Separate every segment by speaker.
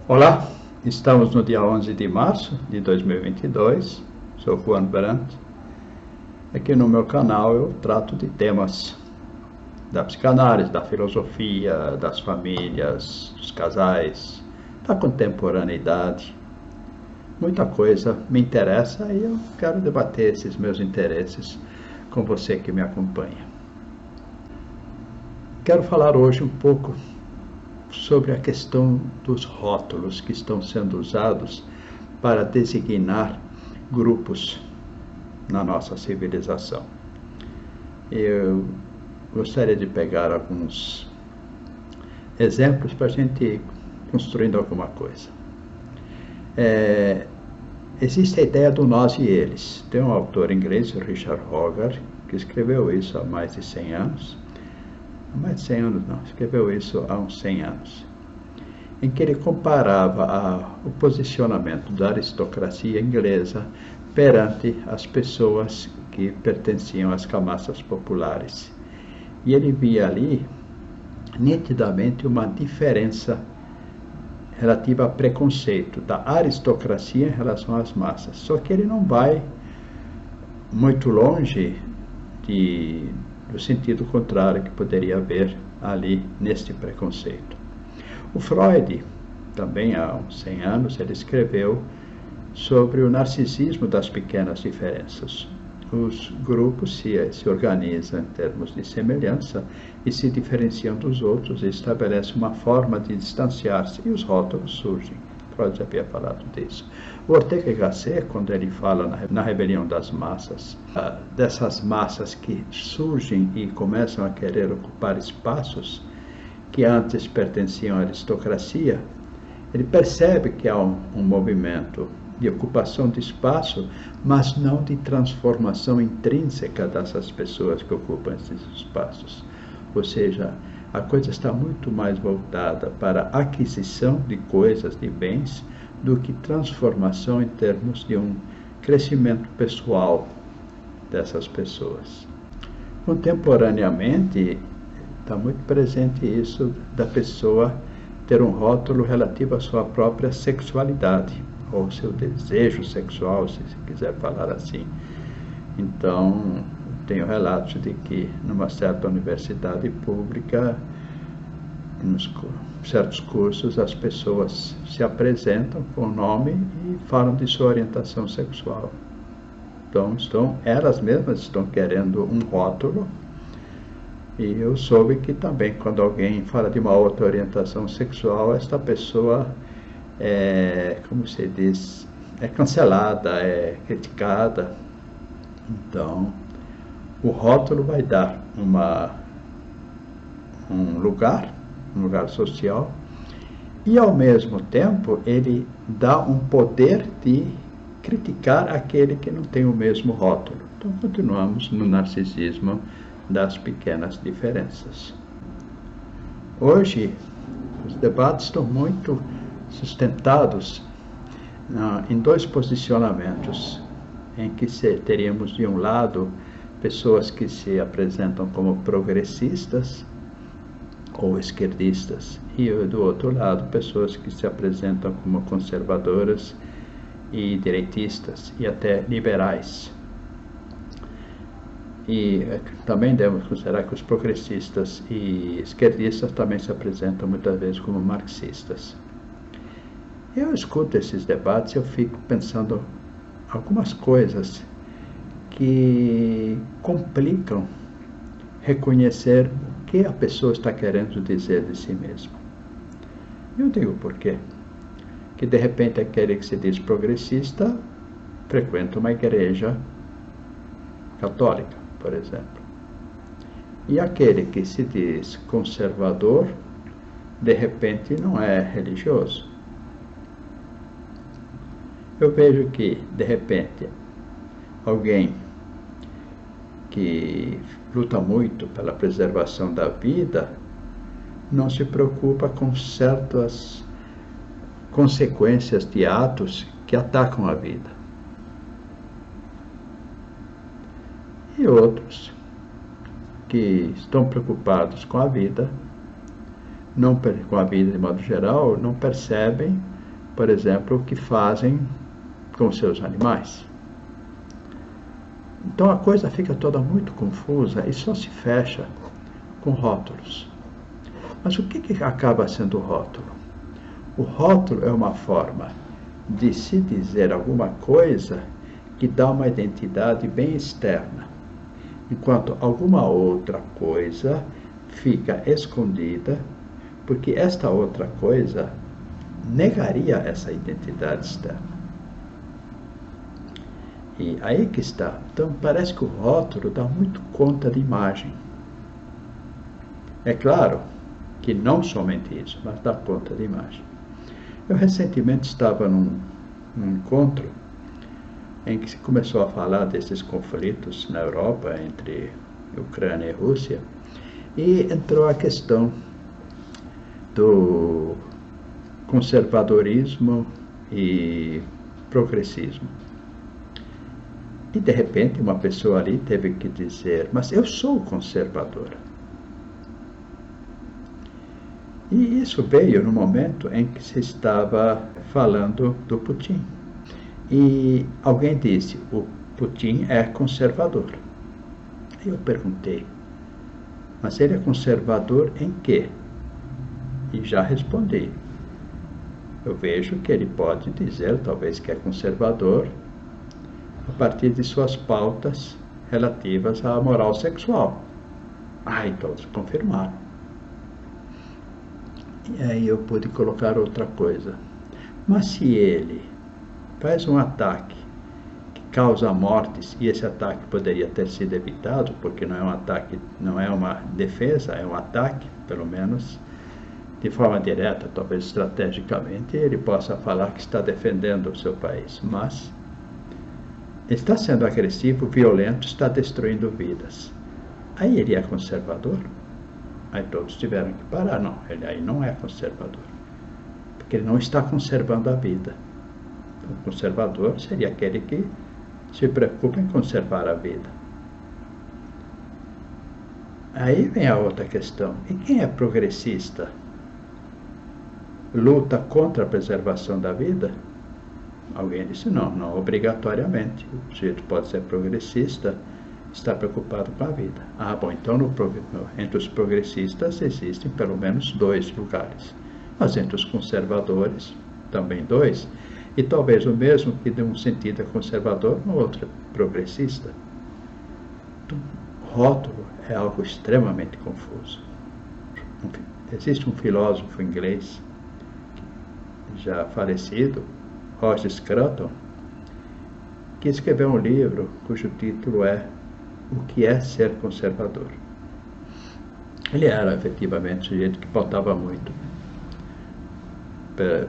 Speaker 1: Olá, estamos no dia 11 de março de 2022, sou Juan Brandt. Aqui no meu canal eu trato de temas da psicanálise, da filosofia, das famílias, dos casais, da contemporaneidade. Muita coisa me interessa e eu quero debater esses meus interesses com você que me acompanha. Quero falar hoje um pouco sobre a questão dos rótulos que estão sendo usados para designar grupos na nossa civilização. Eu gostaria de pegar alguns exemplos para a gente ir construindo alguma coisa. Existe a ideia do nós e eles. Tem um autor inglês, Richard Hogarth, que escreveu isso há mais de 100 anos. Mais de 100 anos não, escreveu isso há uns 100 anos, em que ele comparava o posicionamento da aristocracia inglesa perante as pessoas que pertenciam às camadas populares. E ele via ali, nitidamente, uma diferença relativa a preconceito da aristocracia em relação às massas. Só que ele não vai muito longe do sentido contrário que poderia haver ali neste preconceito. O Freud, também há uns 100 anos, ele escreveu sobre o narcisismo das pequenas diferenças. Os grupos se organizam em termos de semelhança e se diferenciam dos outros e estabelecem uma forma de distanciar-se, e os rótulos surgem. Freud já havia falado disso. O Ortega y Gasset, quando ele fala na rebelião das massas, dessas massas que surgem e começam a querer ocupar espaços que antes pertenciam à aristocracia, ele percebe que há um movimento de ocupação de espaço, mas não de transformação intrínseca dessas pessoas que ocupam esses espaços. Ou seja, a coisa está muito mais voltada para a aquisição de coisas, de bens, do que transformação em termos de um crescimento pessoal dessas pessoas. Contemporaneamente, está muito presente isso da pessoa ter um rótulo relativo à sua própria sexualidade, ou seu desejo sexual, se quiser falar assim. Então, tenho relatos de que numa certa universidade pública, em certos cursos, as pessoas se apresentam com o nome e falam de sua orientação sexual. Então, elas mesmas estão querendo um rótulo. E eu soube que também, quando alguém fala de uma outra orientação sexual, esta pessoa como se diz, é cancelada, é criticada. Então, o rótulo vai dar um lugar social, e ao mesmo tempo ele dá um poder de criticar aquele que não tem o mesmo rótulo. Então continuamos no narcisismo das pequenas diferenças. Hoje os debates estão muito sustentados em dois posicionamentos, em que teríamos de um lado pessoas que se apresentam como progressistas ou esquerdistas, e do outro lado pessoas que se apresentam como conservadoras e direitistas e até liberais. E também devemos considerar que os progressistas e esquerdistas também se apresentam muitas vezes como marxistas. Eu escuto esses debates e eu fico pensando algumas coisas que complicam reconhecer o que a pessoa está querendo dizer de si mesma. Eu digo por quê. Que de repente aquele que se diz progressista frequenta uma igreja católica, por exemplo. E aquele que se diz conservador, de repente não é religioso. Eu vejo que, de repente, alguém que luta muito pela preservação da vida não se preocupa com certas consequências de atos que atacam a vida. E outros que estão preocupados com a vida, não com a vida de modo geral, não percebem por exemplo, o que fazem com seus animais. Então a coisa fica toda muito confusa e só se fecha com rótulos. Mas o que acaba sendo o rótulo? O rótulo é uma forma de se dizer alguma coisa que dá uma identidade bem externa, enquanto alguma outra coisa fica escondida, porque esta outra coisa negaria essa identidade externa. E aí que está. Então parece que o rótulo dá muito conta de imagem. É claro que não somente isso, mas dá conta de imagem. Eu recentemente estava num encontro em que se começou a falar desses conflitos na Europa entre Ucrânia e Rússia, e entrou a questão do conservadorismo e progressismo. E de repente uma pessoa ali teve que dizer, mas eu sou conservadora. E isso veio no momento em que se estava falando do Putin. E alguém disse, o Putin é conservador. Aí eu perguntei, mas ele é conservador em quê? E já respondi. Eu vejo que ele pode dizer, talvez, que é conservador a partir de suas pautas relativas à moral sexual. E todos confirmaram. E aí eu pude colocar outra coisa. Mas se ele faz um ataque que causa mortes, e esse ataque poderia ter sido evitado, porque não é um ataque, não é uma defesa, é um ataque, pelo menos de forma direta, talvez estrategicamente, ele possa falar que está defendendo o seu país, mas está sendo agressivo, violento, está destruindo vidas. Aí ele é conservador? Aí todos tiveram que parar. Não, ele aí não é conservador, porque ele não está conservando a vida. Então, o conservador seria aquele que se preocupa em conservar a vida. Aí vem a outra questão. E quem é progressista? Luta contra a preservação da vida? Alguém disse, não obrigatoriamente. O sujeito pode ser progressista, está preocupado com a vida. Bom, então entre os progressistas existem pelo menos 2 lugares. Mas entre os conservadores, também 2. E talvez o mesmo que de um sentido é conservador, no outro é progressista. Então, rótulo é algo extremamente confuso. Existe um filósofo inglês, já falecido, Roger Scruton, que escreveu um livro cujo título é O que é ser conservador. Ele era efetivamente um sujeito que pautava muito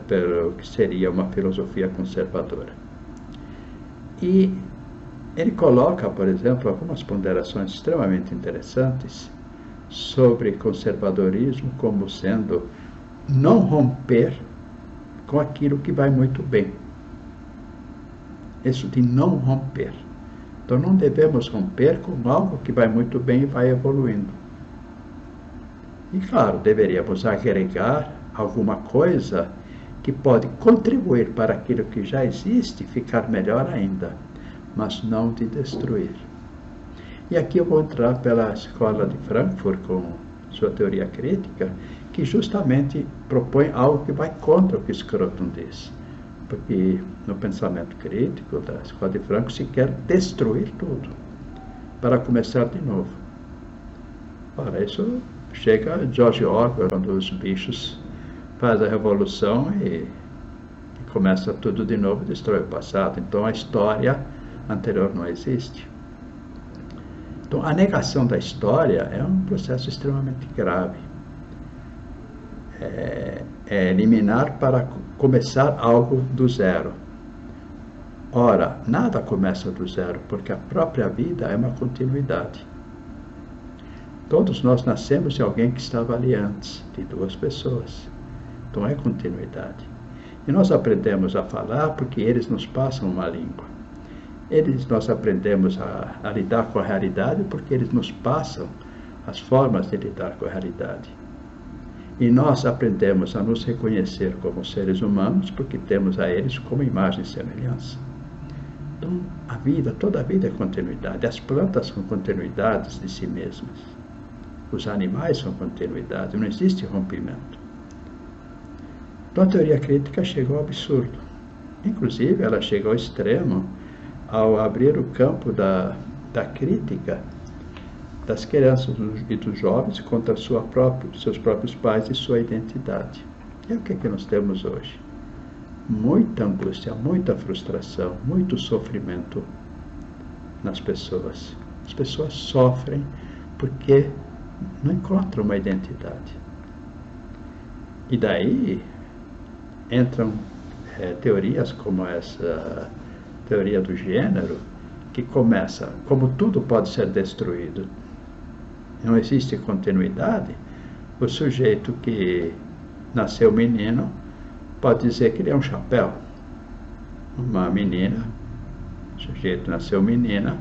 Speaker 1: pelo que seria uma filosofia conservadora. E ele coloca, por exemplo, algumas ponderações extremamente interessantes sobre conservadorismo como sendo não romper com aquilo que vai muito bem. Isso de não romper. Então não devemos romper com algo que vai muito bem e vai evoluindo. E claro, deveríamos agregar alguma coisa que pode contribuir para aquilo que já existe ficar melhor ainda, mas não de destruir. E aqui eu vou entrar pela escola de Frankfurt com sua teoria crítica, que justamente propõe algo que vai contra o que Scruton diz. Porque no pensamento crítico da escola de Frankfurt se quer destruir tudo, para começar de novo. Para isso chega George Orwell, quando os bichos fazem a revolução e começa tudo de novo e destrói o passado. Então a história anterior não existe. Então a negação da história é um processo extremamente grave. É eliminar para começar algo do zero. Ora, nada começa do zero, porque a própria vida é uma continuidade. Todos nós nascemos de alguém que estava ali antes, de 2 pessoas. Então é continuidade. E nós aprendemos a falar porque eles nos passam uma língua. Nós aprendemos a lidar com a realidade porque eles nos passam as formas de lidar com a realidade. E nós aprendemos a nos reconhecer como seres humanos porque temos a eles como imagem e semelhança. Então, toda a vida é continuidade. As plantas são continuidades de si mesmas. Os animais são continuidade, não existe rompimento. Então, a teoria crítica chegou ao absurdo. Inclusive, ela chega ao extremo ao abrir o campo da crítica das crianças e dos jovens contra seus próprios pais e sua identidade. E o que é que nós temos hoje? Muita angústia, muita frustração, muito sofrimento nas pessoas. As pessoas sofrem porque não encontram uma identidade. E daí entram teorias como essa teoria do gênero, que começa, como tudo pode ser destruído, não existe continuidade, o sujeito que nasceu menino pode dizer que ele é um chapéu. Uma menina, o sujeito nasceu menina,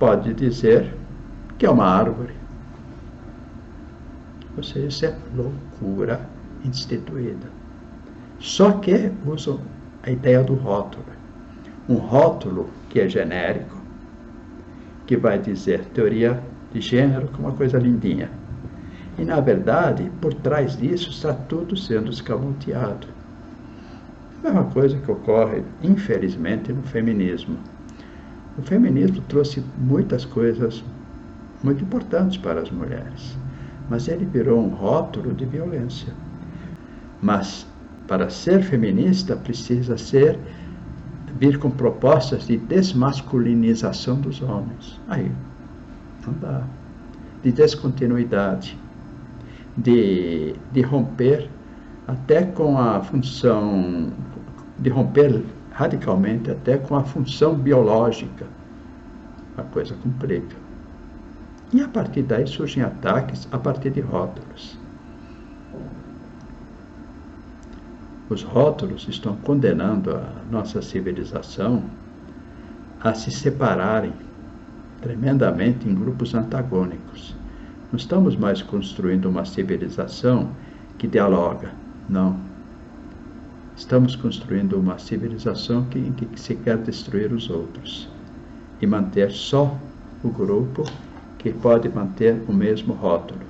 Speaker 1: pode dizer que é uma árvore. Ou seja, isso é loucura instituída. Só que usam a ideia do rótulo. Um rótulo que é genérico, que vai dizer teoria de gênero como uma coisa lindinha. E, na verdade, por trás disso está tudo sendo escamoteado. A mesma coisa que ocorre, infelizmente, no feminismo. O feminismo trouxe muitas coisas muito importantes para as mulheres, mas ele virou um rótulo de violência. Mas, para ser feminista, precisa vir com propostas de desmasculinização dos homens. Aí, não dá. De descontinuidade, de romper até com a função, de romper radicalmente até com a função biológica. A coisa complica. E a partir daí surgem ataques a partir de rótulos. Os rótulos estão condenando a nossa civilização a se separarem tremendamente em grupos antagônicos. Não estamos mais construindo uma civilização que dialoga, não. Estamos construindo uma civilização em que se quer destruir os outros e manter só o grupo que pode manter o mesmo rótulo.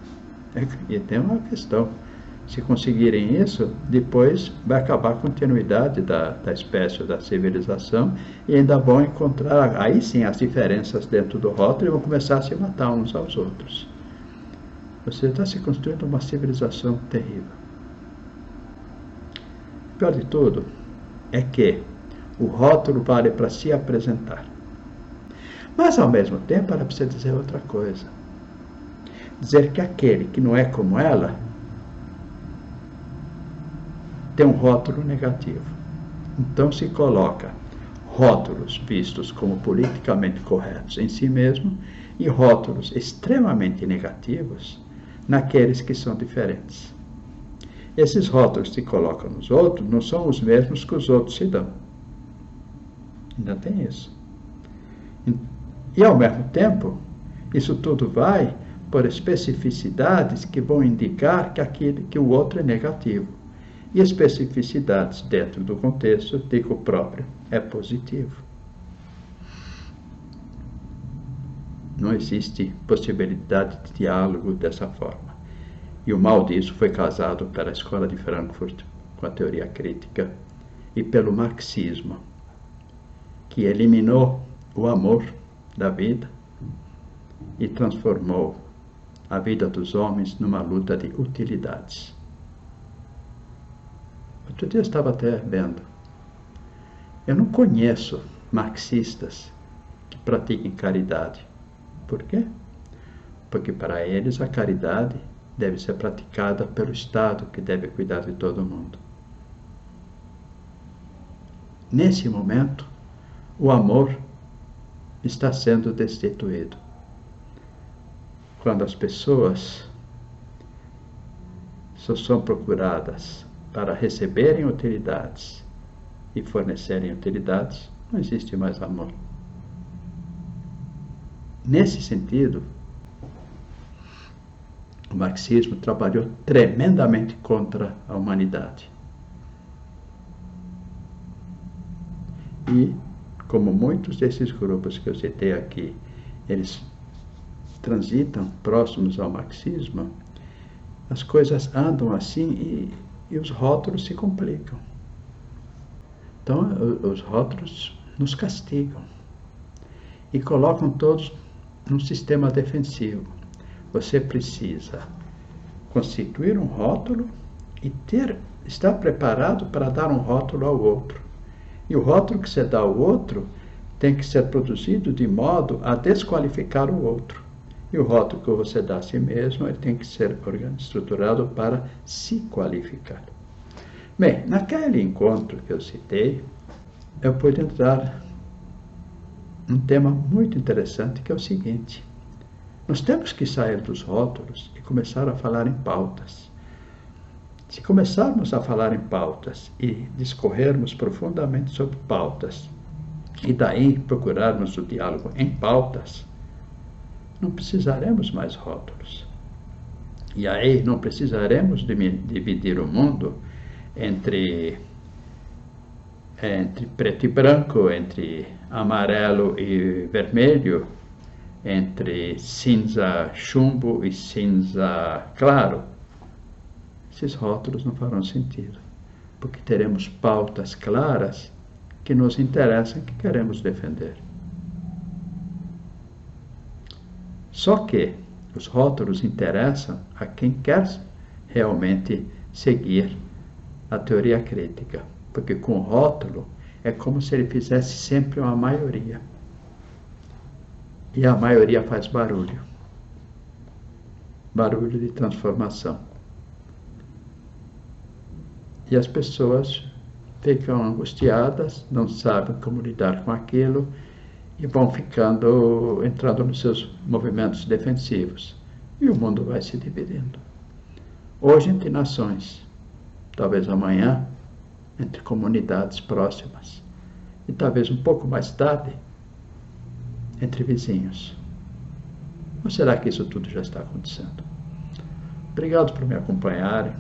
Speaker 1: E tem uma questão. Se conseguirem isso, depois vai acabar a continuidade da espécie ou da civilização e ainda vão encontrar, aí sim, as diferenças dentro do rótulo e vão começar a se matar uns aos outros. Você está se construindo uma civilização terrível. O pior de tudo é que o rótulo vale para se apresentar. Mas, ao mesmo tempo, ela precisa dizer outra coisa. Dizer que aquele que não é como ela tem um rótulo negativo. Então se coloca rótulos vistos como politicamente corretos em si mesmo e rótulos extremamente negativos naqueles que são diferentes. Esses rótulos que se colocam nos outros não são os mesmos que os outros se dão. Ainda tem isso. E, ao mesmo tempo, isso tudo vai por especificidades que vão indicar que o outro é negativo. E especificidades dentro do contexto de que o próprio é positivo. Não existe possibilidade de diálogo dessa forma. E o mal disso foi causado pela Escola de Frankfurt com a teoria crítica e pelo marxismo, que eliminou o amor da vida e transformou a vida dos homens numa luta de utilidades. Outro dia eu estava até vendo. Eu não conheço marxistas que pratiquem caridade. Por quê? Porque para eles a caridade deve ser praticada pelo Estado, que deve cuidar de todo mundo. Nesse momento, o amor está sendo destituído. Quando as pessoas só são procuradas para receberem utilidades e fornecerem utilidades, não existe mais amor. Nesse sentido, o marxismo trabalhou tremendamente contra a humanidade. E, como muitos desses grupos que eu citei aqui, eles transitam próximos ao marxismo, as coisas andam assim e os rótulos se complicam. Então, os rótulos nos castigam e colocam todos num sistema defensivo. Você precisa constituir um rótulo e estar preparado para dar um rótulo ao outro. E o rótulo que você dá ao outro tem que ser produzido de modo a desqualificar o outro. E o rótulo que você dá a si mesmo, ele tem que ser estruturado para se qualificar. Bem, naquele encontro que eu citei, eu pude entrar num tema muito interessante, que é o seguinte: nós temos que sair dos rótulos e começar a falar em pautas. Se começarmos a falar em pautas e discorrermos profundamente sobre pautas, e daí procurarmos o diálogo em pautas, não precisaremos mais rótulos. E aí não precisaremos dividir o mundo entre preto e branco, entre amarelo e vermelho, entre cinza chumbo e cinza claro. Esses rótulos não farão sentido, porque teremos pautas claras que nos interessam e que queremos defender. Só que os rótulos interessam a quem quer realmente seguir a teoria crítica, porque com o rótulo é como se ele fizesse sempre uma maioria. E a maioria faz barulho. Barulho de transformação. E as pessoas ficam angustiadas, não sabem como lidar com aquilo e vão entrando nos seus movimentos defensivos. E o mundo vai se dividindo. Hoje entre nações, talvez amanhã entre comunidades próximas e talvez um pouco mais tarde entre vizinhos. Ou será que isso tudo já está acontecendo? Obrigado por me acompanharem,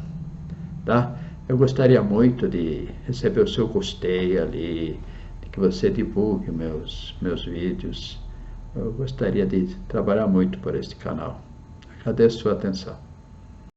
Speaker 1: tá? Eu gostaria muito de receber o seu gostei ali, de que você divulgue meus vídeos. Eu gostaria de trabalhar muito por este canal. Agradeço a sua atenção.